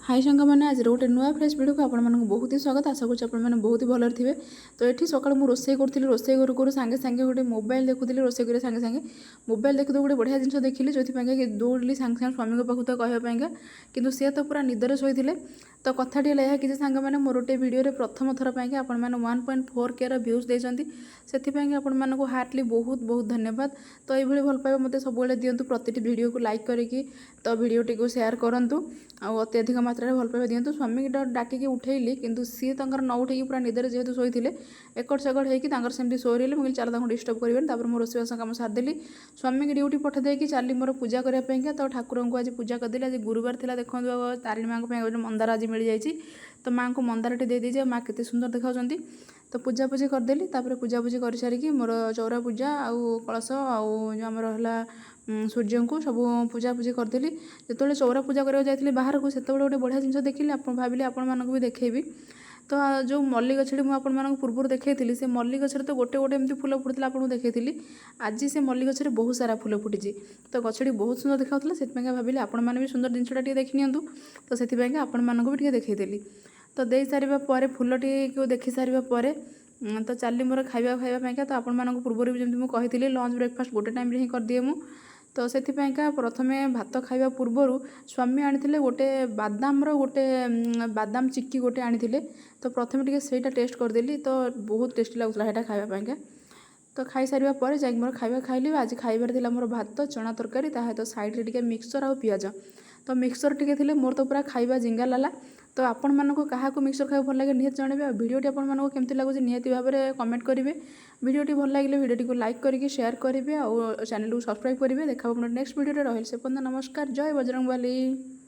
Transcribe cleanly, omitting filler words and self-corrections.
हाय सांग मैंने आज गोटे नुआ फ्रेश वीडियो को आपको बहुत ही स्वागत। आशा करें बहुत ही भल थे। तो ये सकाल मुझे रोसे करी रोसे करू करू सांगे सांगे गोटे मोबाइल देखुली रोसे कर सांगे सांगे मोबाइल देखु गोटे बढ़िया जिन देखिली जो दौड़ी सांगे सांगे स्वामी पाखु तो कहवाई कि सी तो पूरा निदर शोते। तो कथाटी है कि सांग मैंने मोर गोटे भिडियो प्रथम थर पर आप 1.4K भ्यूज देती से आपको हार्टली बहुत बहुत धन्यवाद। तो ये भल पाइबा मत सब दिंतु प्रति वीडियो को लाइक करके तो वीडियोटी को शेयर करूँ अत्यधिक मात्रा भल पाइबा दिंतु। स्वामी डाकिकी उठेली किंतु सी न उठे पूरा निदर जेहेतु शोते एकड़ सेकड़ होकर सेमती शोरे मुझे चल डिस्टर्ब करेंगे मोर रोषेबास कम सारिदेली स्वामी की ड्यूटी पठेदेकी चली मोर पूजा करने। तो ठाकुर को आज पूजा करदेली। आज गुरुवार थी देखो तारिणी माँ को मंदार आज मिल जाए तो माँ को मंदारटी दे दीजिए माँ केते सुंदर देखा। तो पूजापूजी करदेली पूजापूजी कर सारिकी मोर चौरा पूजा आउ कलश आउ जो आमर है सूर्य को सब पूजापूजी करदेली। जो चौरा पूजा करने जाती बाहर को से गोटे बढ़िया जिन देखिली भाविली आपण भी देखेबी। तो जो मल्ली गछड़ी मुझे पूर्व देखी से मल्ली गछरे तो गोटे गोटे एमती फूल फुटता आपको देखी आज से मल्ली गछरे बहुत सारा फूल फुटी। तो गछड़ी बहुत सुंदर देखा से भाविली आपण भी सुंदर जिनटा देखी नि तो से आपण भी देखी। तो दे सारा पर फूलटी को देखी सारा पर तो चली मोर खाଇବା खाइबापा। तो आपण पूर्व भी जमी मुझे लंच ब्रेकफास्ट गोटे टाइम ही करदिए मु। तो से प्रथमे भात खाइबा पूर्वर स्वामी आनी गोटे बादाम गोटे बादाम चिक्की गोटे आनी। तो प्रथम टे से टेस्ट करदेली तो बहुत टेस्टी लगुला है खाइबापा। तो खाई सारा पर जा मोर खाଇବା खाइली। आज खाइबार थिला मोर भात चना तरकारी ता तो साइड रे मिक्सचर आउ पियाज। तो मिक्सचर टे थे मोर तो पूरा खाଇବା जिंगा लाला। तो आपण मानको काहाको मिक्सचर खाइबा भल लगे निहत जानबे। वीडियोटी आपण मानको केमती लागुची निहत भाव में कमेंट करेंगे। वीडियोटी भल लगे वीडियोटी को लाइक करके शेयर करेंगे और चैनल को सब्सक्राइब करेंगे। देखा नेक्स्ट वीडियो रही से नमस्कार। जय बजरंगबली।